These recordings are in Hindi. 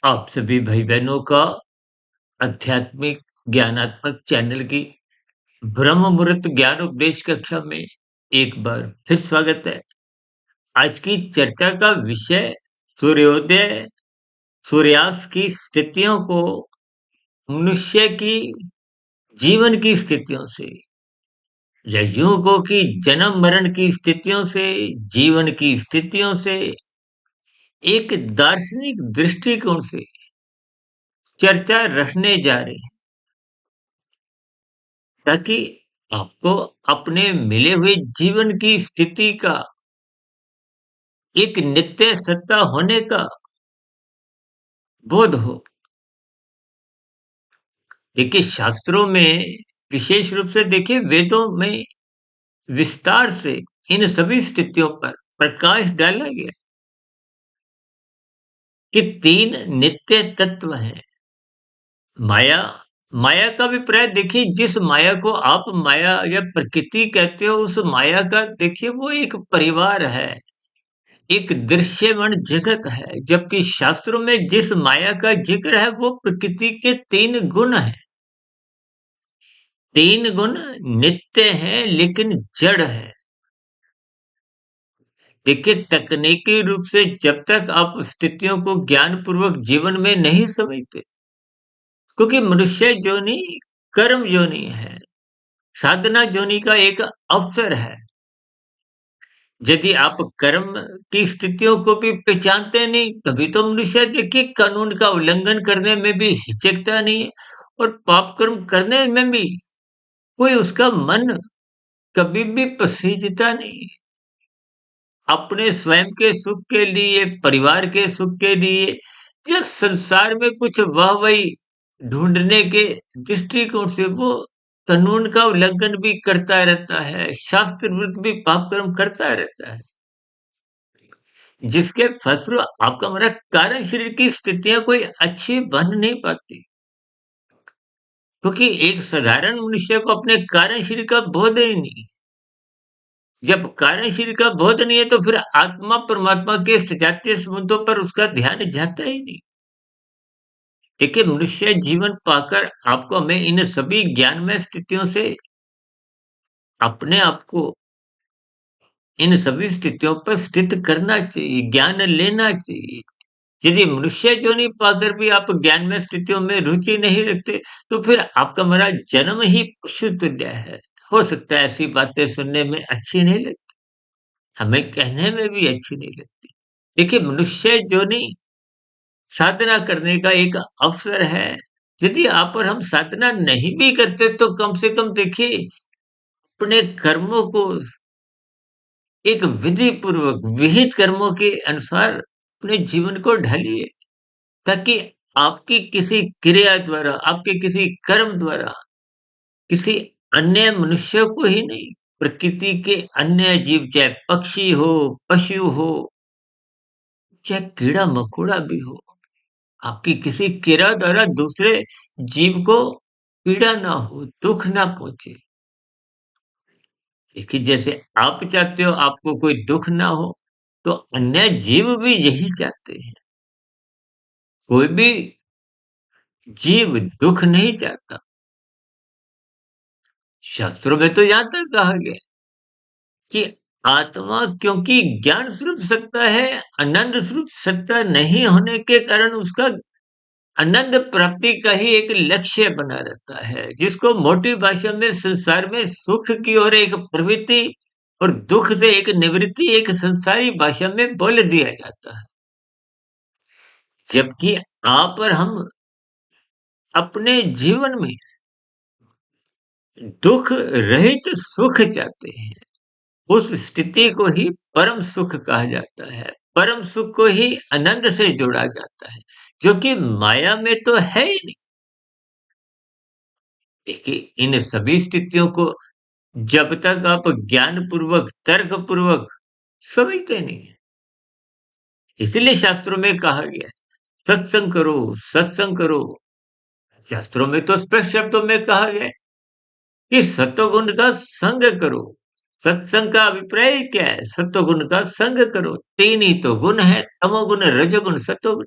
आप सभी भाई बहनों का आध्यात्मिक ज्ञानात्मक चैनल की ब्रह्म मुहूर्त ज्ञान उपदेश कक्षा में एक बार फिर स्वागत है। आज की चर्चा का विषय सूर्योदय सूर्यास्त की स्थितियों को मनुष्य की जीवन की स्थितियों से या यूं को कि जन्म मरण की स्थितियों से जीवन की स्थितियों से एक दार्शनिक दृष्टिकोण से चर्चा रखने जा रहे हैं, ताकि आपको अपने मिले हुए जीवन की स्थिति का एक नित्य सत्ता होने का बोध हो। देखिए, शास्त्रों में विशेष रूप से देखिए, वेदों में विस्तार से इन सभी स्थितियों पर प्रकाश डाला गया कि तीन नित्य तत्व हैं। माया माया का अभिप्राय देखिए, जिस माया को आप माया या प्रकृति कहते हो, उस माया का देखिए वो एक परिवार है, एक दृश्यमान जगत है। जबकि शास्त्रों में जिस माया का जिक्र है वो प्रकृति के तीन गुण हैं। तीन गुण नित्य हैं लेकिन जड़ है। देखिए, तकनीकी रूप से जब तक आप स्थितियों को ज्ञान पूर्वक जीवन में नहीं समझते, क्योंकि मनुष्य जोनि कर्म जोनि है, साधना जोनि का एक अवसर है। यदि आप कर्म की स्थितियों को भी पहचानते नहीं, तभी तो मनुष्य देखिए कानून का उल्लंघन करने में भी हिचकता नहीं है, और पाप कर्म करने में भी कोई उसका मन कभी भी पसीजता नहीं है। अपने स्वयं के सुख के लिए, परिवार के सुख के लिए, या संसार में कुछ वाहवाही ढूंढने के दृष्टिकोण से वो कानून का उल्लंघन भी करता रहता है, शास्त्र विरुद्ध भी पाप कर्म करता रहता है, जिसके फलस्वरूप आपका हमारा कारण शरीर की स्थितियां कोई अच्छी बन नहीं पाती, क्योंकि एक साधारण मनुष्य को अपने कारण शरीर का बोध ही नहीं। जब कारण शरीर का बोध नहीं है, तो फिर आत्मा परमात्मा के सजातीय संबंधों पर उसका ध्यान जाता ही नहीं। देखिए, मनुष्य जीवन पाकर आपको हमें इन सभी ज्ञानमय स्थितियों से अपने आप को इन सभी स्थितियों पर स्थित करना चाहिए, ज्ञान लेना चाहिए। यदि मनुष्य जोनि पाकर भी आप ज्ञानमय स्थितियों में रुचि नहीं रखते, तो फिर आपका हमारा जन्म ही पशु तुल्य है। हो सकता है ऐसी बातें सुनने में अच्छी नहीं लगती, हमें कहने में भी अच्छी नहीं लगती। देखिए, मनुष्य जोनि साधना करने का एक अवसर है। यदि आप और हम साधना नहीं भी करते, तो कम से कम देखिए, अपने कर्मों को एक विधि पूर्वक विहित कर्मों के अनुसार अपने जीवन को ढालिए, ताकि आपकी किसी क्रिया द्वारा, आपके किसी कर्म द्वारा किसी अन्य मनुष्य को ही नहीं, प्रकृति के अन्य जीव, चाहे पक्षी हो, पशु हो, चाहे कीड़ा मकोड़ा भी हो, आपकी किसी क्रिया द्वारा दूसरे जीव को पीड़ा ना हो, दुख ना पहुंचे। देखिए, जैसे आप चाहते हो आपको कोई दुख ना हो, तो अन्य जीव भी यही चाहते हैं। कोई भी जीव दुख नहीं चाहता। शास्त्रों में तो यहाँ तक कहा गया कि आत्मा क्योंकि ज्ञान स्वरूप सत्ता है, आनंद स्वरूप सत्ता नहीं होने के कारण उसका आनंद प्राप्ति का ही एक लक्ष्य बना रहता है, जिसको मोटी भाषा में संसार में सुख की ओर एक प्रवृत्ति और दुख से एक निवृत्ति, एक संसारी भाषा में बोल दिया जाता है। जबकि आप और हम अपने जीवन में दुख रहित सुख चाहते हैं। उस स्थिति को ही परम सुख कहा जाता है। परम सुख को ही आनंद से जोड़ा जाता है, जो कि माया में तो है ही नहीं। देखिए, इन सभी स्थितियों को जब तक आप ज्ञान पूर्वक, तर्क पूर्वक समझते नहीं है, इसलिए शास्त्रों में कहा गया है, सत्संग करो, सत्संग करो। शास्त्रों में तो स्पष्ट शब्दों में कहा गया है कि सत्वगुण का संग करो। सत्संग का अभिप्राय क्या है? सत्वगुण का संग करो। तीन ही तो गुण है, तमोगुण, रजोगुण, सत्वगुण।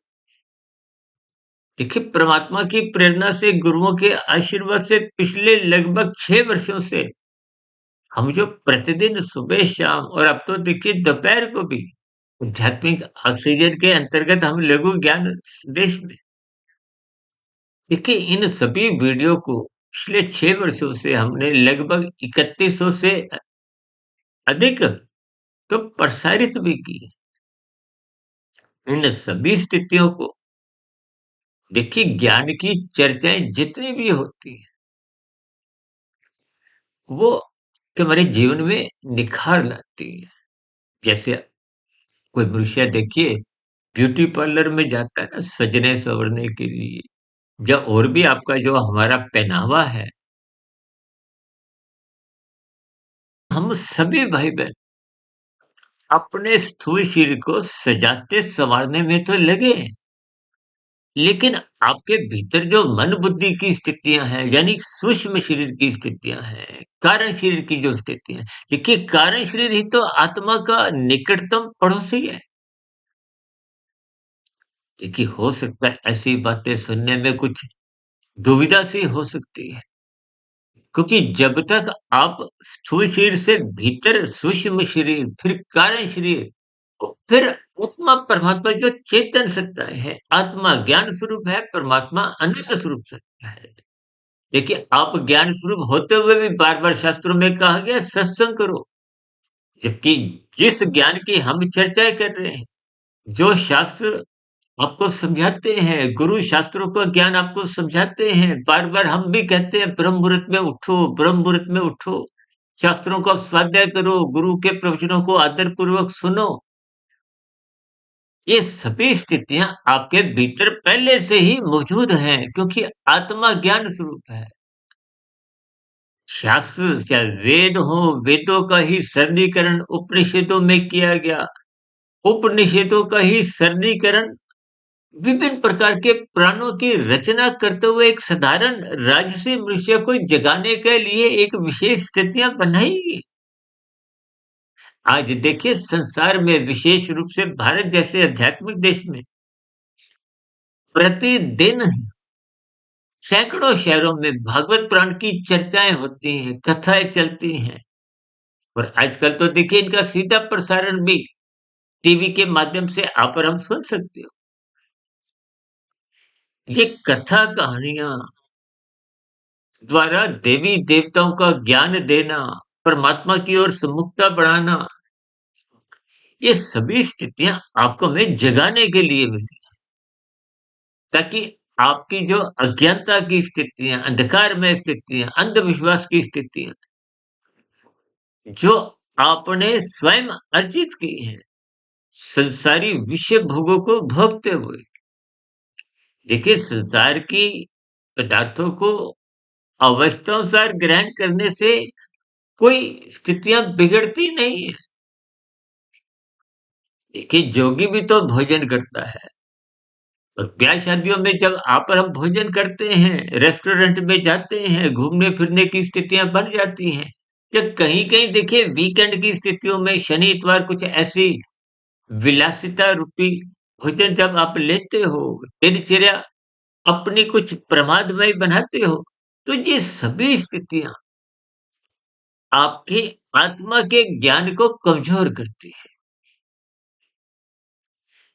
देखिए, परमात्मा की प्रेरणा से, गुरुओं के आशीर्वाद से पिछले लगभग 6 वर्षों से हम जो प्रतिदिन सुबह-शाम और अब तो देखिए दोपहर को भी आध्यात्मिक ऑक्सीजन के अंतर्गत हम लघु ज्ञान संदेश में देखिए इन सभी वीडियो को पिछले 6 वर्षों से हमने लगभग 3100 से अधिक तो प्रसारित भी की। इन सभी स्थितियों को देखिए ज्ञान की चर्चाएँ जितनी भी होती हैं, वो कि हमारे जीवन में निखार लाती हैं। जैसे कोई मनुष्य देखिए ब्यूटी पार्लर में जाता है ना सजने-संवरने के लिए या और भी आपका जो हमारा पहनावा है, हम सभी भाई-बहन अपने स्थूल शरीर को सजाते-संवारने में तो लगे हैं, लेकिन आपके भीतर जो मन बुद्धि की स्थितियाँ हैं, यानी सूक्ष्म शरीर की स्थितियाँ हैं, कारण शरीर की जो स्थितियाँ हैं, देखिए कारण शरीर ही तो आत्मा का निकटतम पड़ोसी है। देखिए हो सकता है ऐसी बातें सुनने में कुछ दुविधा सी हो सकती है। क्योंकि जब तक आप स्थूल शरीर से भीतर सूक्ष्म शरीर, फिर कारण शरीर, और फिर आत्मा परमात्मा जो चेतन सत्ता है, आत्मा ज्ञान स्वरूप है, परमात्मा अनंत स्वरूप सत्ता है। देखिए, आप ज्ञान स्वरूप होते हुए भी बार-बार शास्त्रों में कहा गया सत्संग करो, जबकि जिस ज्ञान की हम चर्चाएँ कर रहे हैं, जो शास्त्र आपको समझाते हैं, गुरु शास्त्रों का ज्ञान आपको समझाते हैं। बार-बार हम भी कहते हैं ब्रह्म मुहूर्त में उठो, ब्रह्म मुहूर्त में उठो। शास्त्रों का स्वाध्याय करो, गुरु के प्रवचनों को आदर पूर्वक सुनो। ये सभी स्थितियाँ आपके भीतर पहले से ही मौजूद हैं क्योंकि आत्मा ज्ञान स्वरूप है। शास्त्र चाहे वेद हो, वेदों का ही सरलीकरण उपनिषदों में किया गया। उपनिषदों का ही सरलीकरण विभिन्न प्रकार के प्राणों की रचना करते हुए एक साधारण राजसी मनुष्य को जगाने के लिए एक विशेष स्थितियां बनाई गई। आज देखिए संसार में विशेष रूप से भारत जैसे आध्यात्मिक देश में प्रतिदिन सैकड़ों शहरों में भागवत पुराण की चर्चाएं होती हैं, कथाएं चलती हैं और आजकल तो देखिए इनका सीधा प्रसारण भी टीवी के माध्यम से आप और हम सुन सकते हो। ये कथा कहानियां द्वारा देवी देवताओं का ज्ञान देना, परमात्मा की ओर सम्मुखता बढ़ाना, ये सभी स्थितियां आपको हमें जगाने के लिए मिली ताकि आपकी जो अज्ञानता की स्थितियां, अंधकार में स्थितियां, अंधविश्वास की स्थितियां, जो आपने स्वयं अर्जित की हैं, संसारी विषय भोगों को भोगते हुए, देखिए संसार की पदार्थों को अवस्थानुसार ग्रहण करने से कोई स्थितियां बिगड़ती नहीं है। देखिए जोगी भी तो भोजन करता है और ब्याह शादियों में जब आप और हम भोजन करते हैं, रेस्टोरेंट में जाते हैं, घूमने फिरने की स्थितियां बन जाती हैं या कहीं कहीं देखिए वीकेंड की स्थितियों में शनि इतवार कुछ ऐसी विलासिता रूपी भोजन जब आप लेते हो, दिनचर्या अपनी कुछ प्रमादमय बनाते हो, तो ये सभी स्थितियां आपके आत्मा के ज्ञान को कमजोर करती है।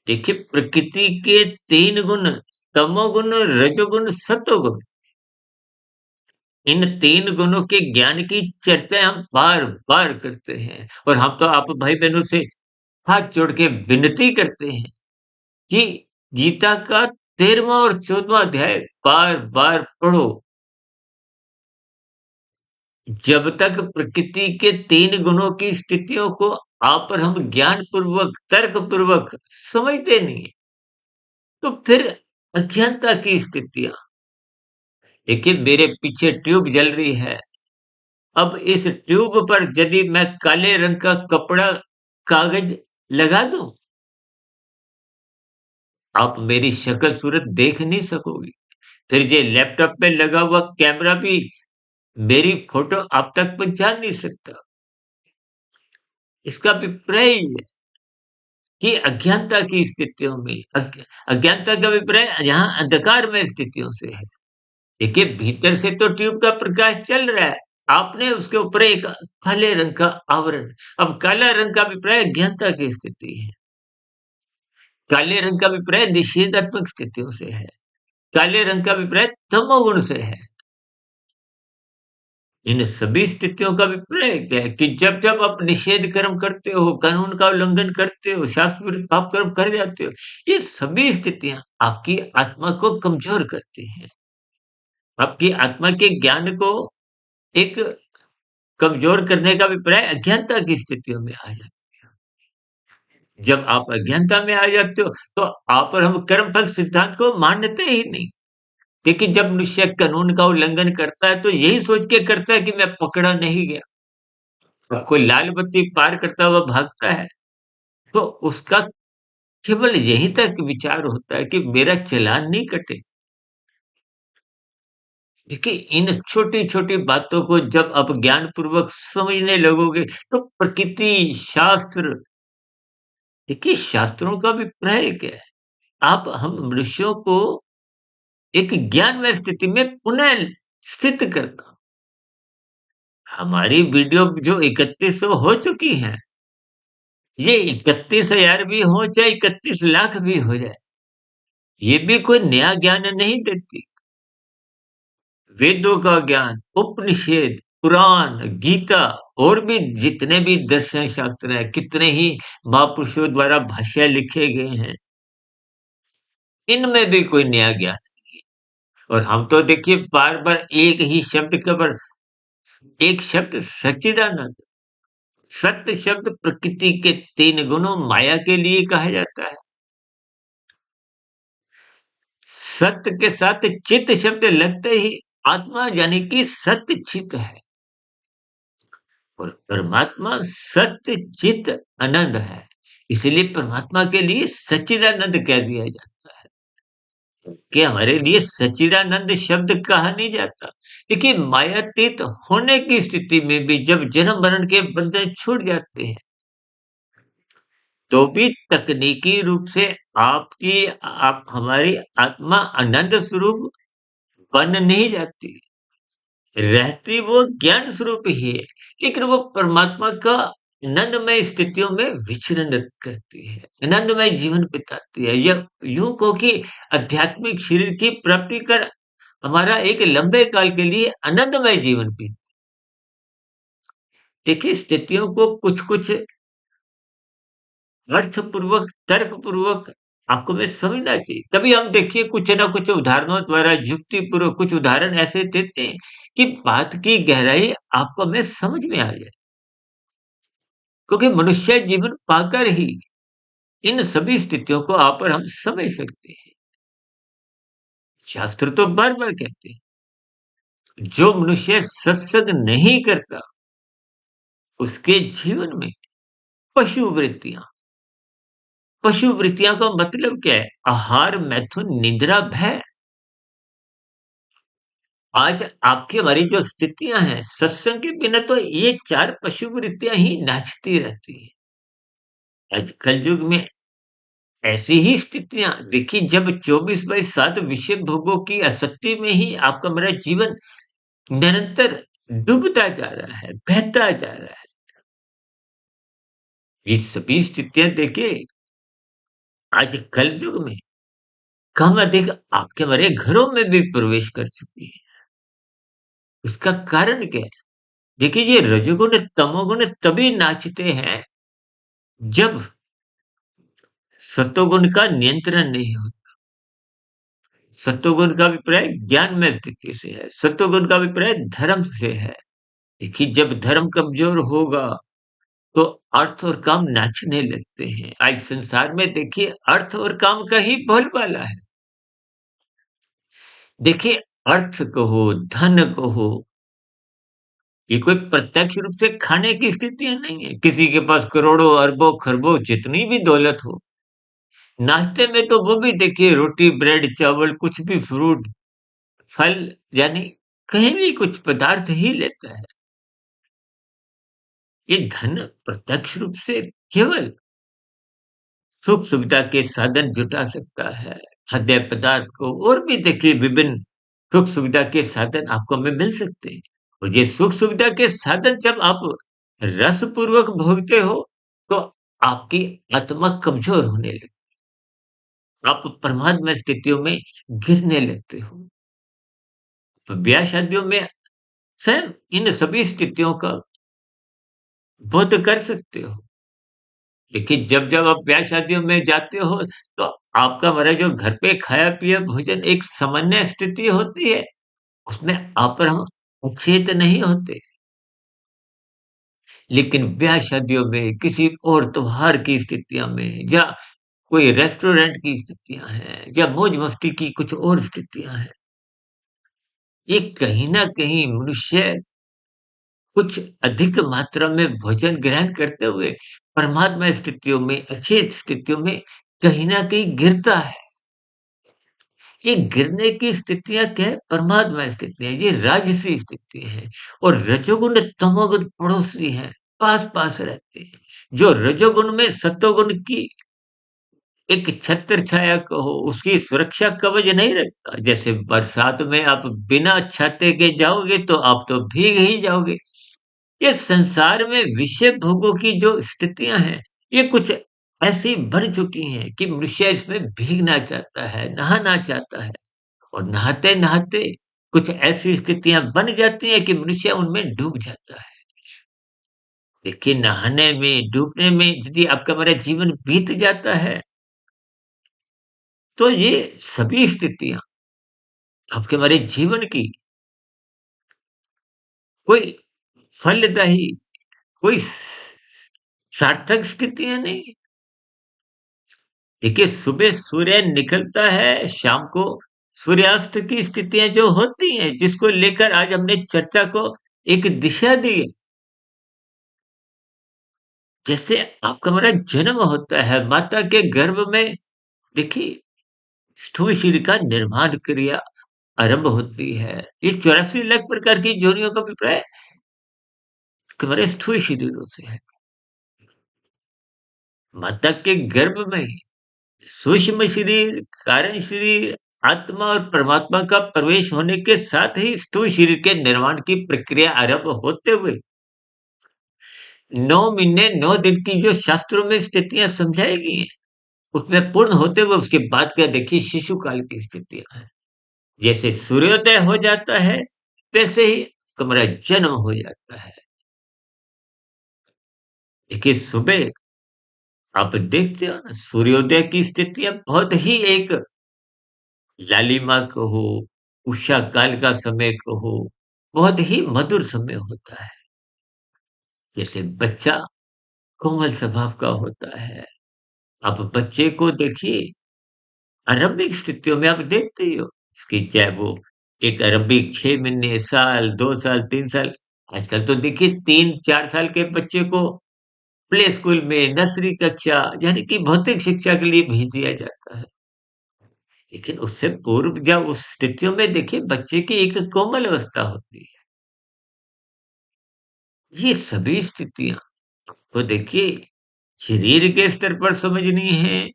देखिए प्रकृति के 3 गुण तमोगुण, रजोगुण, सतोगुण, इन 3 गुणों के ज्ञान की चर्चा हम बार-बार करते हैं और हम तो आप भाई-बहनों से हाथ जोड़ के विनती करते हैं कि गीता का 13वां और 14वां अध्याय बार-बार पढ़ो। जब तक प्रकृति के 3 गुणों की स्थितियों को आप और हम ज्ञान पूर्वक, तर्क पूर्वक समझते नहीं है, तो फिर अज्ञानता की स्थितियाँ देखिए मेरे पीछे ट्यूब जल रही है। अब इस ट्यूब पर यदि मैं काले रंग का कपड़ा, कागज लगा दूँ, आप मेरी शक्ल सूरत देख नहीं सकोगे। फिर ये लैपटॉप पे लगा हुआ कैमरा भी मेरी फ़ोटो आप तक पहुँचा नहीं सकता। इसका अभिप्राय ही है कि अज्ञानता की स्थितियों में अज्ञानता का अभिप्राय यहाँ अंधकारमय स्थितियों से है। देखिए भीतर से तो ट्यूब का प्रकाश चल रहा है, आपने उसके ऊपर एक काले रंग का आवरण। अब काला रंग का अभिप्राय अज्ञानता की स्थिति है। काले रंग का अभिप्राय निषेधात्मक स्थितियों से है। काले रंग का अभिप्राय तमोगुण से है। इन सभी स्थितियों का अभिप्राय क्या है कि जब-जब आप निषेध कर्म करते हो, कानून का उल्लंघन करते हो, शास्त्र विरुद्ध पाप कर्म कर जाते हो, ये सभी स्थितियाँ आपकी आत्मा को कमज़ोर करती हैं। आपकी आत्मा के ज्ञान को एक कमज़ोर करने का अभिप्राय अज्ञानता की स्थितियों में आ जाता है। जब आप अज्ञानता में आ जाते हो, तो आप और हम कर्मफल सिद्धांत को मानते ही नहीं। देखिए, जब मनुष्य कानून का उल्लंघन करता है, तो यही सोच के करता है कि मैं पकड़ा नहीं गया। अब कोई लाल बत्ती पार करता हुआ भागता है, तो उसका केवल यहीं तक विचार होता है कि मेरा चालान नहीं कटे। देखिए, इन छोटी-छोटी बातों को जब आप ज्ञानपूर्वक समझने लगोगे, तो प्रकृति, शास्त्र देखिए, शास्त्रों का अभिप्राय क्या है? आप हम मनुष्यों को एक ज्ञानमय स्थिति में पुनः स्थित करना। हमारी वीडियो जो 3100 हो चुकी हैं, ये 31,000 भी हो चाहे 31 लाख भी हो जाए, ये भी कोई नया ज्ञान नहीं देती। वेदों का ज्ञान, उपनिषद, पुराण, गीता और भी जितने भी दर्शन शास्त्र हैं, कितने ही महापुरुषों द्वारा भाष्य लिखे गए हैं, इनमें भी कोई नया ज्ञान नहीं है। और हम तो देखिए बार-बार एक ही शब्द केवल एक शब्द सच्चिदानंद। सत्य शब्द प्रकृति के 3 गुणों माया के लिए कहा जाता है। सत्य के साथ चित शब्द लगते ही आत्मा यानी कि सत्य चित है और परमात्मा सत्य चित आनंद है। इसलिए परमात्मा के लिए सच्चिदानंद कह दिया जाता है कि हमारे लिए सच्चिदानंद शब्द कहा नहीं जाता। देखिए मायातीत होने की स्थिति में भी जब जन्म मरण के बंधन छूट जाते हैं, तो भी तकनीकी रूप से आपकी आप हमारी आत्मा आनंद स्वरूप बन नहीं जाती। रहती वो ज्ञान स्वरूप ही है, लेकिन वो परमात्मा का आनंदमय स्थितियों में विचरण करती है, आनंदमय जीवन बिताती है। या यूँ कहो कि आध्यात्मिक शरीर की प्राप्ति कर हमारा एक लंबे काल के लिए आनंदमय जीवन बीत देखिए स्थितियों को कुछ-कुछ अर्थपूर्वक, तर्कपूर्वक आपको मैं समझना चाहिए। तभी हम देखिए कुछ ना कुछ उदाहरणों द्वारा युक्तिपूर्वक कुछ उदाहरण ऐसे देते हैं कि बात की गहराई आपको हमें समझ में आ जाए। क्योंकि मनुष्य जीवन पाकर ही इन सभी स्थितियों को आप और हम समझ सकते हैं। शास्त्र तो बार-बार कहते हैं, जो मनुष्य सत्संग नहीं करता, उसके जीवन में पशु वृत्तियाँ पशु वृत्तियाँ का मतलब क्या है? आहार, मैथुन, निद्रा, भय। आज आपकी हमारी जो स्थितियाँ हैं, सत्संग के बिना तो ये 4 पशु वृत्तियाँ ही नाचती रहती हैं। आज कलयुग में ऐसी ही स्थितियाँ देखिए जब 24/7 विषय भोगों की आसक्ति में ही आपका मेरा जीवन निरंतर डूबता जा रहा है, बहता जा रहा है। ये सभी स्थितियाँ देखिए आज कलयुग में कम अधिक आपके हमारे घरों में भी प्रवेश कर चुकी है। इसका कारण क्या है? देखिए ये रजोगुण, तमोगुण तभी नाचते हैं जब सत्वगुण का नियंत्रण नहीं होता। सत्वगुण का अभिप्राय ज्ञानमय स्थिति से है, सत्वगुण का अभिप्राय धर्म से है। देखिए जब धर्म कमजोर होगा तो अर्थ और काम नाचने लगते हैं। आज संसार में देखिए अर्थ और काम का ही बोलबाला है। देखिए अर्थ कहो, धन कहो, ये कोई प्रत्यक्ष रूप से खाने की स्थितियां नहीं है। किसी के पास करोड़ों, अरबों, खरबों जितनी भी दौलत हो, नाश्ते में तो वो भी देखिए रोटी, ब्रेड, चावल, कुछ भी फ्रूट, फल यानी कहीं भी कुछ पदार्थ ही लेता है। ये धन प्रत्यक्ष रूप से केवल सुख सुविधा के साधन जुटा सकता है। खाद्य पदार्थ को और भी देखिए विभिन्न सुख सुविधा के साधन आपको हमें मिल सकते हैं। और ये सुख सुविधा के साधन जब आप रसपूर्वक भोगते हो, तो आपकी आत्मा कमज़ोर होने लगती है। आप परमात्मा स्थितियों में गिरने लगते हो। तो ब्याह-शादियों में स्वयं इन सभी स्थितियों का बोध कर सकते हो। देखिए, जब-जब आप ब्याह-शादियों में जाते हो, तो आपका हमारा जो घर पे खाया-पिया भोजन एक सामान्य स्थिति होती है, उसमें आप और हम अचेत नहीं होते। लेकिन ब्याह-शादियों में, किसी और त्योहार की स्थितियाँ में या कोई रेस्टोरेंट की स्थितियाँ हैं या मौज-मस्ती की कुछ और स्थितियाँ हैं, ये कहीं न कहीं मनुष्य कुछ अधिक मात्रा में भोजन ग्रहण करते हुए परमात्मा स्थितियों में, अचेत स्थितियों में कहीं न कहीं गिरता है। ये गिरने की स्थितियाँ क्या है? परमात्मा स्थितियाँ, ये राजसी स्थिति हैं और रजोगुण, तमोगुण पड़ोसी हैं, पास-पास रहते हैं। जो रजोगुण में सतोगुण की एक छत्र छाया कहो, उसकी सुरक्षा कवच नहीं रखता। जैसे बरसात में आप बिना छाते के जाओगे तो आप तो भीग ही जाओगे। ये संसार में विषय भोगों की जो स्थितियाँ हैं, ये कुछ ऐसी बन चुकी हैं कि मनुष्य इसमें भीगना चाहता है, नहाना चाहता है और नहाते-नहाते कुछ ऐसी स्थितियाँ बन जाती हैं कि मनुष्य उनमें डूब जाता है। देखिए, नहाने में, डूबने में यदि आपका हमारा जीवन बीत जाता है, तो ये सभी स्थितियाँ आपके हमारे जीवन की कोई फलदायी, कोई सार्थक स्थितियाँ नहीं। देखिए, सुबह सूर्य निकलता है, शाम को सूर्यास्त की स्थितियाँ जो होती हैं, जिसको लेकर आज हमने चर्चा को एक दिशा दी है। जैसे आपका हमारा जन्म होता है, माता के गर्भ में देखिए, स्थूल शरीर का निर्माण क्रिया आरंभ होती है। ये 84 लाख प्रकार की योनियों का अभिप्राय हमारे स्थूल शरीरों से है। माता के गर्भ में सूक्ष्म शरीर, कारण शरीर, आत्मा और परमात्मा का प्रवेश होने के साथ ही स्थूल शरीर के निर्माण की प्रक्रिया आरंभ होते हुए 9 महीने 9 दिन की जो शास्त्रों में स्थितियाँ समझाई गई हैं, उसमें पूर्ण होते हुए उसके बाद का देखिए शिशु काल की स्थितियाँ हैं। जैसे सूर्योदय हो जाता है, वैसे ही हमारा जन्म हो जाता है। देखिए, सुबह आप देखते हो ना सूर्योदय की स्थितियाँ बहुत ही एक लालिमा कहो, उषा काल का समय कहो, बहुत ही मधुर समय होता है। जैसे बच्चा कोमल स्वभाव का होता है। आप बच्चे को देखिए आरंभिक स्थितियों में आप देखते ही हो, उसकी चाहे वो एक आरंभिक 6 महीने, साल, 2 साल, 3 साल, आजकल तो देखिए 3-4 साल के बच्चे को प्ले स्कूल में नर्सरी कक्षा यानी कि भौतिक शिक्षा के लिए भेज दिया जाता है। लेकिन उससे पूर्व जब उस स्थितियों में देखिए बच्चे की एक कोमल अवस्था होती है। ये सभी स्थितियाँ तो देखिए शरीर के स्तर पर समझनी है,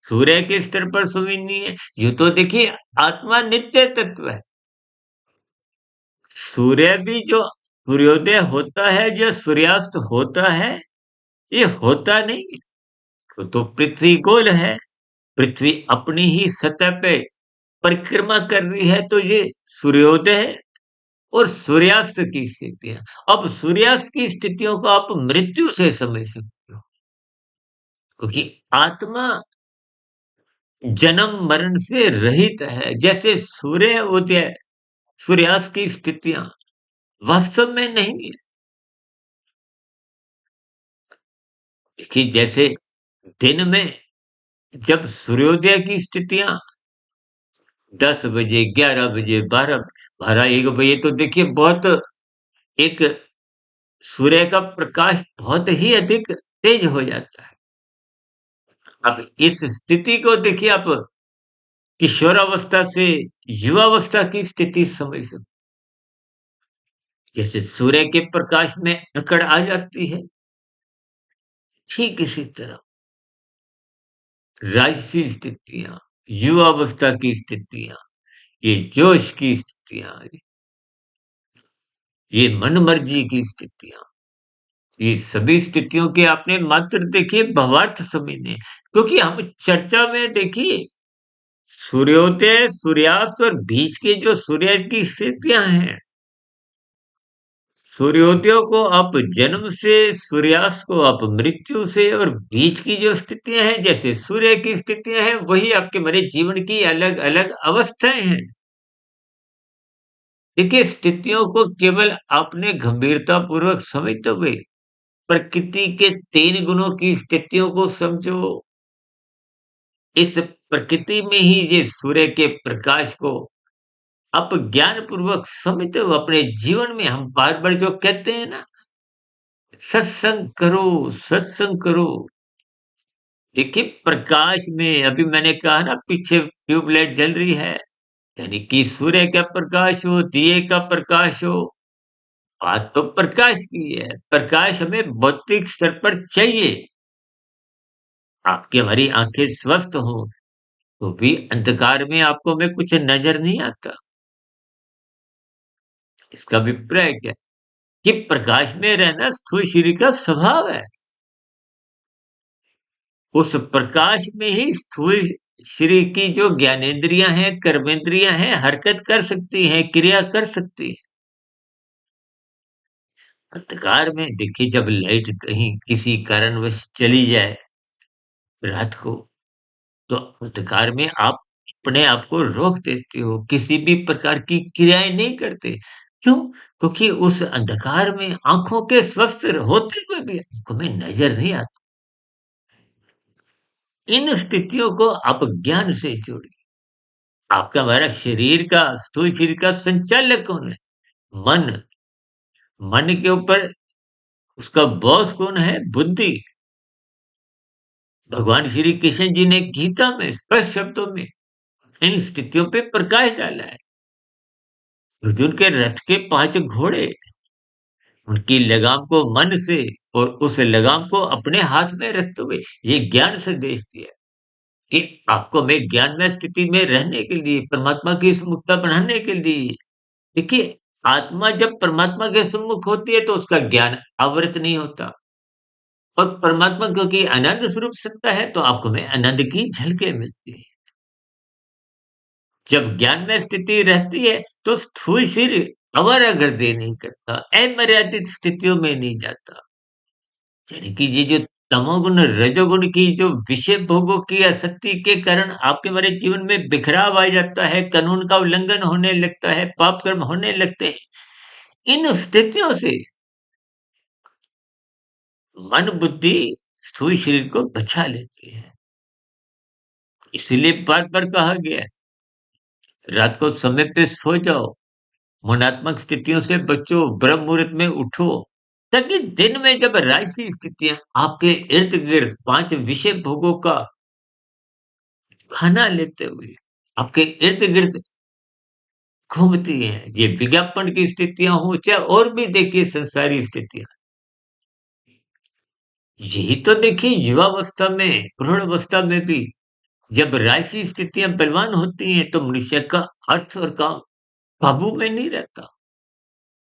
सूर्य के स्तर पर समझनी है। यूँ तो देखिए आत्मा नित्य तत्व है। सूर्य भी जो सूर्योदय होता है, जो सूर्यास्त होता है, ये होता नहीं है। तो पृथ्वी गोल है, पृथ्वी अपनी ही सतह पे परिक्रमा कर रही है तो ये सूर्योदय है और सूर्यास्त की स्थितियाँ। अब सूर्यास्त की स्थितियों को आप मृत्यु से समझ सकते हो, क्योंकि आत्मा जन्म-मरण से रहित है। जैसे सूर्य उदय, सूर्यास्त की स्थितियाँ वास्तव में नहीं है। देखिए जैसे दिन में जब सूर्योदय की स्थितियाँ 10 बजे, 11 बजे, 12 12-1 बजे तो देखिए बहुत एक सूर्य का प्रकाश बहुत ही अधिक तेज हो जाता है। अब इस स्थिति को देखिए आप किशोरावस्था से युवावस्था की स्थिति समझ सकते, जैसे सूर्य के प्रकाश में अकड़ आ जाती है, ठीक इसी तरह राजसी स्थितियाँ, युवावस्था की स्थितियाँ, ये जोश की स्थितियाँ, ये मनमर्जी की स्थितियाँ, ये सभी स्थितियों के आपने मात्र देखिए भावार्थ समझने हैं। क्योंकि हम चर्चा में देखिए सूर्योदय, सूर्यास्त और बीच के जो सूर्य की स्थितियाँ हैं, सूर्योदय को आप जन्म से, सूर्यास्त को आप मृत्यु से और बीच की जो स्थितियाँ हैं, जैसे सूर्य की स्थितियाँ हैं, वही आपके मेरे जीवन की अलग-अलग अवस्थाएँ हैं। देखिए, स्थितियों को केवल आपने गंभीरतापूर्वक समझते हुए प्रकृति के 3 गुणों की स्थितियों को समझो। इस प्रकृति में ही ये सूर्य के प्रकाश को आप ज्ञानपूर्वक समझते हो अपने जीवन में। हम बार-बार जो कहते हैं ना, सत्संग करो, सत्संग करो। देखिए, प्रकाश में अभी मैंने कहा ना पीछे ट्यूबलाइट जल रही है, यानी कि सूर्य का प्रकाश हो, दिए का प्रकाश हो, बात तो प्रकाश की है। प्रकाश हमें भौतिक स्तर पर चाहिए। आपकी हमारी आँखें स्वस्थ हों, तो भी अंधकार में आपको हमें कुछ नज़र नहीं आता। इसका अभिप्राय क्या है? कि प्रकाश में रहना स्थूल शरीर का स्वभाव है। उस प्रकाश में ही स्थूल शरीर की जो ज्ञानेंद्रियाँ हैं, कर्मेंद्रियाँ हैं, हरकत कर सकती हैं, क्रिया कर सकती हैं। अंधकार में देखिए जब लाइट कहीं किसी कारणवश चली जाए रात को, तो अंधकार में आप अपने आप को रोक देते हो, किसी भी प्रकार की क्रियाएँ नहीं करते। क्यों? क्योंकि उस अंधकार में आँखों के स्वस्थ होते हुए भी आँखों में नज़र नहीं आता। इन स्थितियों को आप ज्ञान से जोड़िए। आपका हमारा शरीर का, स्थूल शरीर का संचालक कौन है? मन। मन के ऊपर उसका बॉस कौन है? बुद्धि। भगवान श्री कृष्ण जी ने गीता में स्पष्ट शब्दों में इन स्थितियों पे प्रकाश डाला है। अर्जुन के रथ के 5 घोड़े, उनकी लगाम को मन से और उस लगाम को अपने हाथ में रखते हुए ये ज्ञान संदेश दिया कि आपको मैं ज्ञानमय स्थिति में रहने के लिए, परमात्मा की सम्मुखता बढ़ाने के लिए, देखिए, आत्मा जब परमात्मा के सम्मुख होती है तो उसका ज्ञान आवृत नहीं होता और परमात्मा क्योंकि आनंद स्वरूप सत्ता है तो आपको में आनंद की झलकें मिलती है। जब ज्ञान में स्थिति रहती है तो स्थूल शरीर अवर-अगर नहीं करता, अमर्यादित स्थितियों में नहीं जाता। यानी कि ये जो तमोगुण, रजोगुण की जो विषय भोगों की आसक्ति के कारण आपके हमारे जीवन में बिखराव आ जाता है, कानून का उल्लंघन होने लगता है, पाप कर्म होने लगते हैं। इन स्थितियों से मन बुद्धि स्थूल शरीर को बचा लेती है। इसीलिए बार-बार कहा गया है, रात को समय पे सो जाओ, मनात्मक स्थितियों से बचो, ब्रह्म मुहूर्त में उठो, ताकि दिन में जब राजसी स्थितियाँ आपके इर्द-गिर्द 5 विषय भोगों का खाना लेते हुए आपके इर्द-गिर्द घूमती हैं, ये विज्ञापन की स्थितियाँ हों, चाहे और भी देखिए संसारी स्थितियाँ। यही तो देखिए युवावस्था में, प्रौढ़ावस्था में भी जब राजसी स्थितियाँ बलवान होती हैं, तो मनुष्य का अर्थ और काम काबू में नहीं रहता।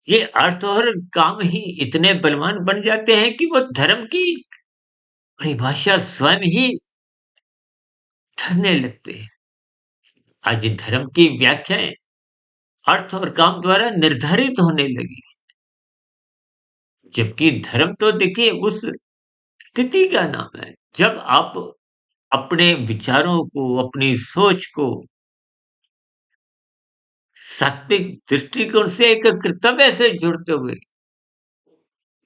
ये अर्थ और काम ही इतने बलवान बन जाते हैं कि वो धर्म की परिभाषा स्वयं ही धरने लगते हैं। आज धर्म की व्याख्याएँ अर्थ और काम द्वारा निर्धारित होने लगी। जबकि धर्म तो देखिए उस स्थिति का नाम है, जब आप अपने विचारों को, अपनी सोच को सात्विक दृष्टिकोण से एक कर्तव्य से जुड़ते हुए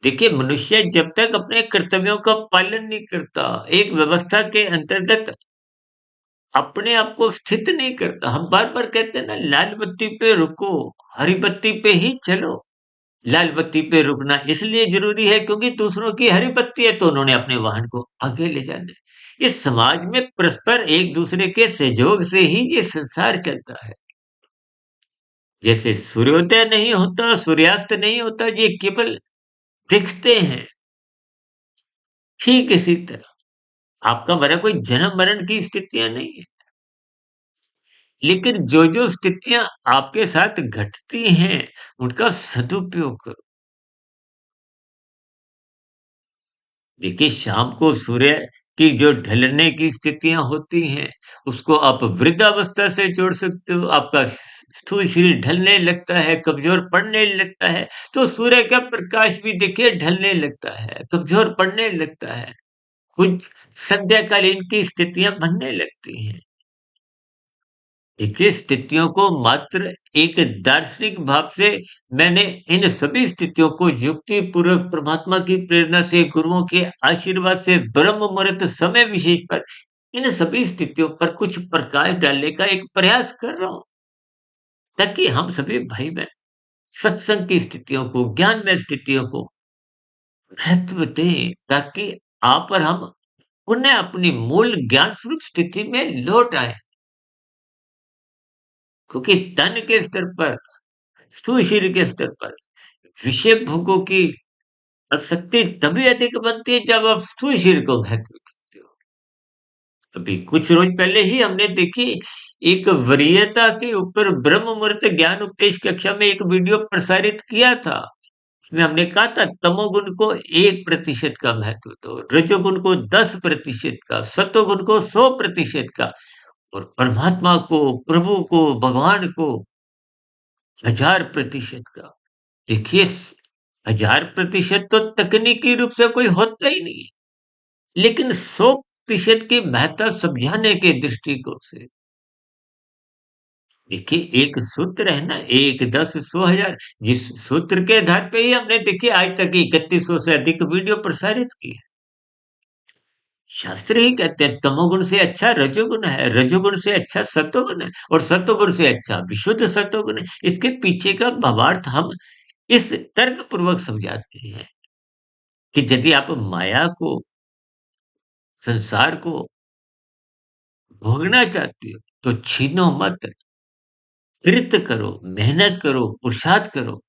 देखिए, मनुष्य जब तक अपने कर्तव्यों का पालन नहीं करता, एक व्यवस्था के अंतर्गत अपने आप को स्थित नहीं करता। हम बार-बार कहते हैं ना लाल बत्ती पे रुको, हरी बत्ती पे ही चलो। लाल बत्ती पे रुकना इसलिए ज़रूरी है क्योंकि दूसरों की हरी बत्ती है तो उन्होंने अपने वाहन को आगे ले जाना है। इस समाज में परस्पर एक-दूसरे के सहयोग से ही ये संसार चलता है। जैसे सूर्योदय नहीं होता, सूर्यास्त नहीं होता, ये केवल दिखते हैं। ठीक इसी तरह आपका मेरा कोई जन्म-मरण की स्थितियाँ नहीं है। लेकिन जो-जो स्थितियाँ आपके साथ घटती हैं, उनका सदुपयोग करो। देखिए, शाम को सूर्य की जो ढलने की स्थितियाँ होती हैं, उसको आप वृद्धावस्था से जोड़ सकते हो। आपका स्थूल शरीर ढलने लगता है, कमज़ोर पड़ने लगता है, तो सूर्य का प्रकाश भी देखिए ढलने लगता है, कमज़ोर पड़ने लगता है। कुछ संध्याकालीन की स्थितियाँ बनने लगती हैं। देखिए, स्थितियों को मात्र एक दार्शनिक भाव से मैंने इन सभी स्थितियों को युक्तिपूर्वक परमात्मा की प्रेरणा से, गुरुओं के आशीर्वाद से, ब्रह्म मुहूर्त समय विशेष पर इन सभी स्थितियों पर कुछ प्रकाश डालने का एक प्रयास कर रहा हूँ, ताकि हम सभी भाई-बहन सत्संग की स्थितियों को, ज्ञानमय स्थितियों को महत्व दें, ताकि आप और हम पुनः अपनी मूल ज्ञान स्वरूप स्थिति में लौट आएँ। क्योंकि तन के स्तर पर, स्थूल शरीर के स्तर पर विषय भोगों की आसक्ति तभी अधिक बनती है जब आप स्थूल शरीर को महत्व देते हो। अभी कुछ रोज पहले ही हमने देखी एक वरीयता के ऊपर ब्रह्म मुहूर्त ज्ञान उपदेश कक्षा में एक वीडियो प्रसारित किया था। उसमें हमने कहा था तमोगुण को 1% का महत्व दो, रजोगुण को 10% का, सतोगुण को 100% का और परमात्मा को, प्रभु को, भगवान को 1000% का। देखिए 1000% तो तकनीकी रूप से कोई होता ही नहीं है। लेकिन 100% की महत्ता समझाने के दृष्टिकोण से देखिए एक सूत्र है ना 1, 10, 100, 1000 जिस सूत्र के आधार पे ही हमने देखिए आज तक 3100 से अधिक वीडियो प्रसारित की है। शास्त्र ही कहते हैं तमोगुण से अच्छा रजोगुण है, रजोगुण से अच्छा सतोगुण है और सतोगुण से अच्छा विशुद्ध सतोगुण है। इसके पीछे का भावार्थ हम इस तर्क पूर्वक समझाते हैं कि यदि आप माया को, संसार को भोगना चाहती हो, तो छीनो मत, कृत करो, मेहनत करो, पुरुषार्थ करो।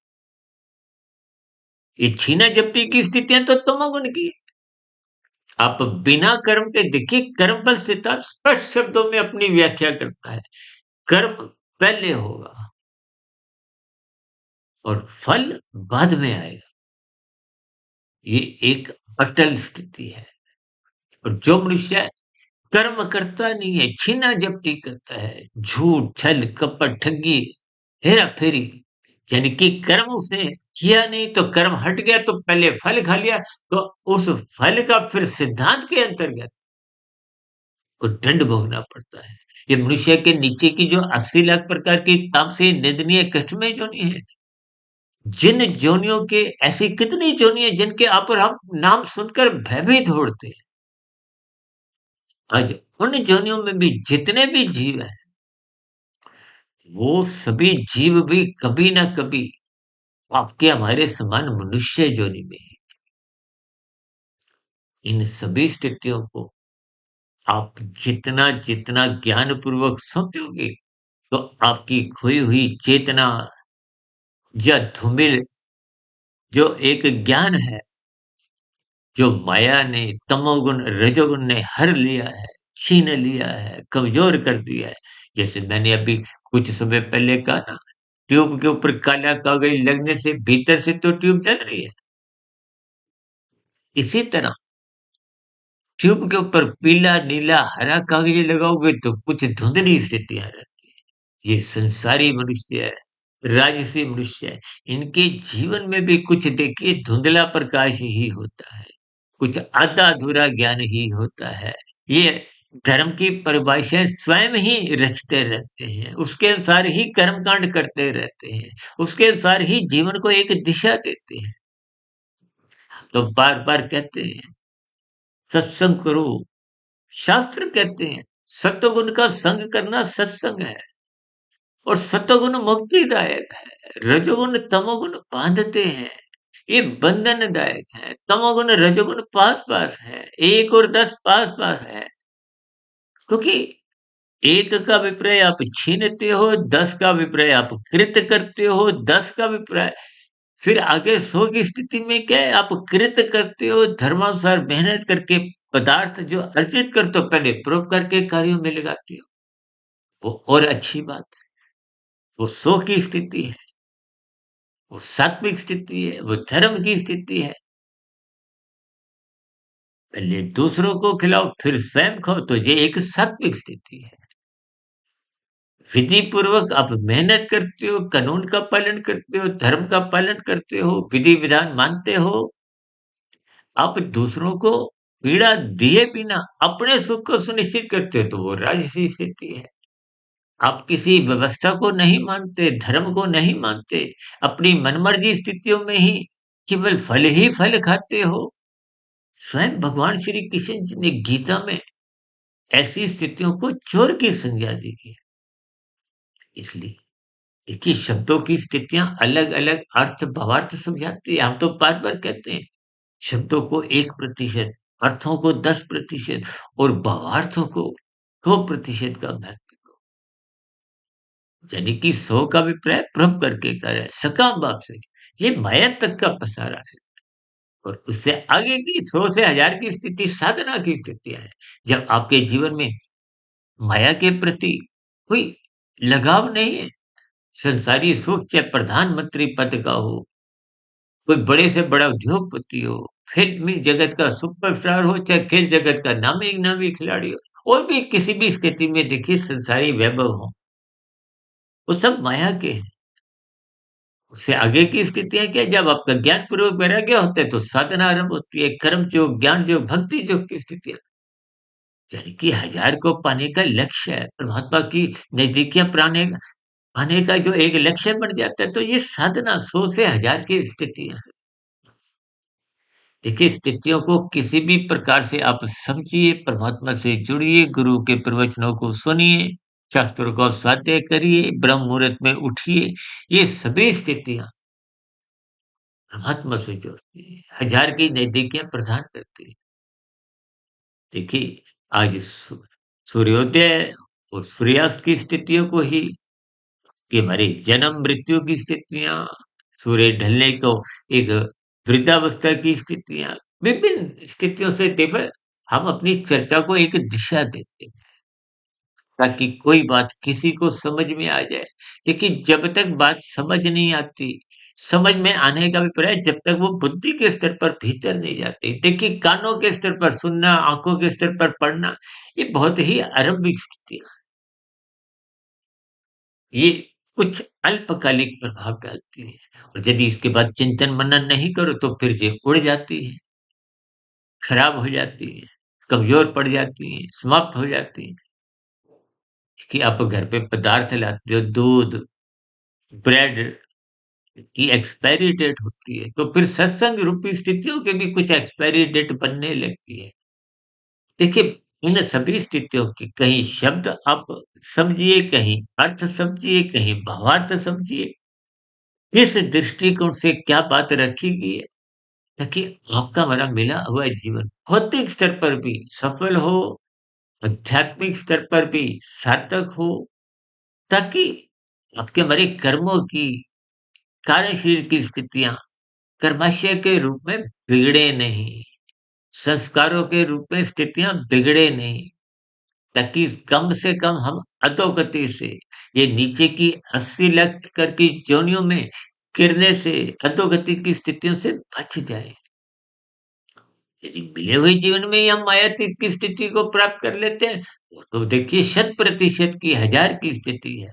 ये छीना-झपटी की स्थितियाँ तो तमोगुण की है। आप बिना कर्म के देखिए कर्म फल सिद्धांत स्पष्ट शब्दों में अपनी व्याख्या करता है। कर्म पहले होगा और फल बाद में आएगा। ये एक अटल स्थिति है और जो मनुष्य कर्म करता नहीं है, छीना-झपटी करता है, झूठ, छल, कपट, ठगी, हेरा-फेरी, यानी कि कर्म उसने किया नहीं तो कर्म हट गया तो पहले फल खा लिया, तो उस फल का फिर सिद्धांत के अंतर्गत को दंड भोगना पड़ता है। ये मनुष्य के नीचे की जो 80 लाख प्रकार की तामसी, निंदनीय, कष्टमय योनि है, जिन योनियों के ऐसी कितनी योनि है जिनके आप और हम नाम सुनकर भयभीत होते हैं। आज उन योनियों में भी जितने भी जीव हैं, वो सभी जीव भी कभी ना कभी आपके हमारे समान मनुष्य योनि में हैं। इन सभी स्थितियों को आप जितना-जितना ज्ञानपूर्वक समझोगे, तो आपकी खोई हुई चेतना या धूमिल जो एक ज्ञान है, जो माया ने, तमोगुण, रजोगुण ने हर लिया है, छीन लिया है, कमज़ोर कर दिया है। जैसे मैंने अभी कुछ समय पहले कहा ना, ट्यूब के ऊपर काला कागज़ लगने से भीतर से तो ट्यूब जल रही है। इसी तरह ट्यूब के ऊपर पीला, नीला, हरा कागज़ लगाओगे तो कुछ धुंधली स्थितियाँ रहती हैं। ये संसारी मनुष्य है, राजसी मनुष्य है, इनके जीवन में भी कुछ देखिए धुंधला प्रकाश ही होता है, कुछ आधा-अधूरा ज्ञान ही होता है। ये धर्म की परिभाषाएँ स्वयं ही रचते रहते हैं, उसके अनुसार ही कर्मकांड करते रहते हैं, उसके अनुसार ही जीवन को एक दिशा देते हैं। तो बार-बार कहते हैं, सत्संग करो, शास्त्र कहते हैं, सत्वगुण का संग करना सत्संग है और सत्वगुण मुक्तिदायक है, रजोगुण तमोगुण बांधते हैं, ये बंधनदायक है, तमोगुण रजोगुण पास-पास है, 1 और 10 पास-पास है, क्योंकि 1 का विपर्य आप छीनते हो, 10 का विपर्य आप कृत करते हो, 10 का विपर्य फिर आगे 100 की स्थिति में क्या है, आप कृत करते हो, धर्मानुसार मेहनत करके पदार्थ जो अर्जित करते हो पहले परोपकार के कार्यों में लगाते हो, वो और अच्छी बात है। वो सो की स्थिति है, वो सात्विक स्थिति है, वो धर्म की स्थिति है। पहले दूसरों को खिलाओ, फिर स्वयं खाओ, तो ये एक सात्विक स्थिति है। विधि पूर्वक आप मेहनत करते हो, कानून का पालन करते हो, धर्म का पालन करते हो, विधि विधान मानते हो, आप दूसरों को पीड़ा दिए बिना अपने सुख को सुनिश्चित करते हो, तो वो राजसी स्थिति है। आप किसी व्यवस्था को नहीं मानते, धर्म को नहीं मानते, अपनी मनमर्जी स्थितियों में ही केवल फल ही फल खाते हो। स्वयं भगवान श्री कृष्ण जी ने गीता में ऐसी स्थितियों को चोर की संज्ञा दी है। इसलिए देखिए, शब्दों की स्थितियां अलग-अलग अर्थ भावार्थ समझाती है। हम तो बार-बार कहते हैं, शब्दों को 1%, अर्थों को 10% और भावार्थों को 2% का महत्व दो। यानी कि 100 का अभिप्राय प्रभ करके करे, सकाम भाव से। ये माया तक का पसारा है और उससे आगे की 100 से 1000 की स्थिति साधना की स्थितियाँ हैं। जब आपके जीवन में माया के प्रति कोई लगाव नहीं है, संसारी सुख चाहे प्रधानमंत्री पद का हो, कोई बड़े से बड़ा उद्योगपति हो, फ़िल्मी जगत का सुपरस्टार हो, चाहे खेल जगत का नामी-गिनामी खिलाड़ी हो, और भी किसी भी स्थिति में देखिए संसारी वैभव हो, वो सब माया के हैं। उससे आगे की स्थितियाँ क्या है, जब आपका ज्ञानपूर्वक वैराग्य होता है, तो साधना आरंभ होती है, कर्म योग, ज्ञान योग, भक्ति योग की स्थितियाँ। यानी कि 1000 को पाने का लक्ष्य है, परमात्मा की नज़दीकियाँ पाने का जो एक लक्ष्य बन जाता है, तो ये साधना 100 से 1000 की स्थितियाँ हैं। देखिए, स्थितियों को किसी भी प्रकार से आप समझिए, परमात्मा से जुड़िए, गुरु के प्रवचनों को सुनिए, शास्त्रों का स्वाध्याय करिए, ब्रह्म मुहूर्त में उठिए, ये सभी स्थितियाँ परमात्मा से जोड़ती है, 1000 की नज़दीकियाँ प्रदान करती है। देखिए, आज सूर्योदय और सूर्यास्त की स्थितियों को ही, कि हमारी जन्म मृत्यु की स्थितियाँ, सूर्य ढलने को एक वृद्धावस्था की स्थितियाँ, विभिन्न स्थितियों से देखिए हम अपनी चर्चा को एक दिशा देते हैं, ताकि कोई बात किसी को समझ में आ जाए। लेकिन जब तक बात समझ नहीं आती, समझ में आने का अभिप्राय जब तक वो बुद्धि के स्तर पर भीतर नहीं जाती। देखिए, कानों के स्तर पर सुनना, आँखों के स्तर पर पढ़ना, ये बहुत ही आरंभिक स्थितियाँ, ये कुछ अल्पकालिक प्रभाव डालती है और यदि इसके बाद चिंतन मनन नहीं करो तो फिर ये उड़ जाती है, खराब हो जाती है, कमज़ोर पड़ जाती हैं, समाप्त हो जाती हैं। कि आप घर पे पदार्थ लाते हो, दूध, ब्रेड की एक्सपायरी डेट होती है, तो फिर सत्संग रूपी स्थितियों की भी कुछ एक्सपायरी डेट बनने लगती है। देखिए, इन सभी स्थितियों की कहीं शब्द आप समझिए, कहीं अर्थ समझिए, कहीं भावार्थ समझिए। किस दृष्टिकोण से क्या बात रखी गई है, ताकि आपका हमारा मिला हुआ जीवन भौतिक स्तर पर भी सफल हो, आध्यात्मिक स्तर पर भी सार्थक हो, ताकि आपके हमारे कर्मों की, कार्यशील की स्थितियाँ कर्माशय के रूप में बिगड़े नहीं, संस्कारों के रूप में स्थितियाँ बिगड़े नहीं, ताकि कम से कम हम अधोगति से, ये नीचे की 80 लाख प्रकार की योनियों में गिरने से, अधोगति की स्थितियों से बच जाएँ। यदि मिले हुए जीवन में ही हम मायातीत की स्थिति को प्राप्त कर लेते हैं, तो देखिए 100% की, 1000 की स्थिति है,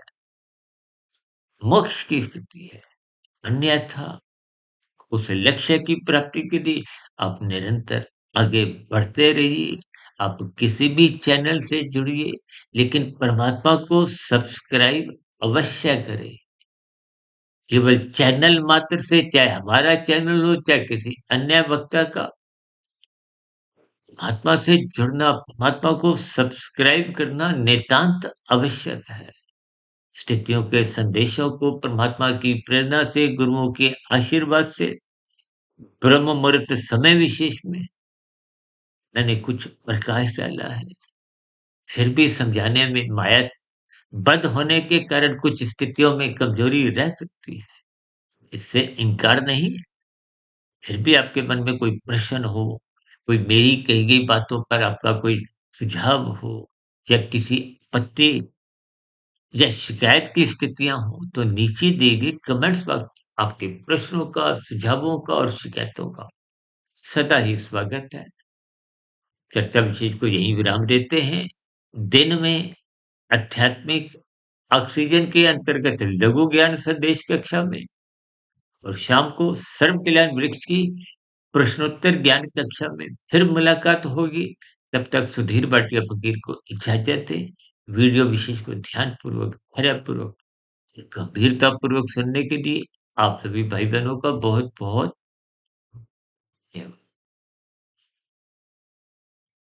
मोक्ष की स्थिति है। अन्यथा उस लक्ष्य की प्राप्ति के लिए आप निरंतर आगे बढ़ते रहिए। आप किसी भी चैनल से जुड़िए, लेकिन परमात्मा को सब्सक्राइब अवश्य करें। केवल चैनल मात्र से, चाहे हमारा चैनल हो, चाहे किसी अन्य वक्ता का, महात्मा से जुड़ना, महात्मा को सब्सक्राइब करना नितांत आवश्यक है। स्थितियों के संदेशों को परमात्मा की प्रेरणा से, गुरुओं के आशीर्वाद से, ब्रह्म मुहूर्त समय विशेष में मैंने कुछ प्रकाश डाला है। फिर भी समझाने में माया बद होने के कारण कुछ स्थितियों में कमजोरी रह सकती है। इससे इनकार नहीं है। फिर भी आपके मन में कोई प्रश्न हो, कोई मेरी कही गई बातों पर आपका कोई सुझाव हो या किसी आपत्ति या शिकायत की स्थितियाँ हों, तो नीचे दिए गए कमेंट्स बॉक्स आपके प्रश्नों का, सुझावों का और शिकायतों का सदा ही स्वागत है। चर्चा विशेष को यहीं विराम देते हैं। दिन में आध्यात्मिक ऑक्सीजन के अंतर्गत लघु ज्ञान संदेश कक्षा में और शाम को सर्व कल्याण वृक्ष की प्रश्नोत्तर ज्ञान कक्षा में फिर मुलाकात होगी। तब तक सुधीर भाटिया फकीर को इजाजत दें। वीडियो विशेष को ध्यानपूर्वक, धैर्यपूर्वक, गंभीरतापूर्वक सुनने के लिए आप सभी भाई बहनों का बहुत बहुत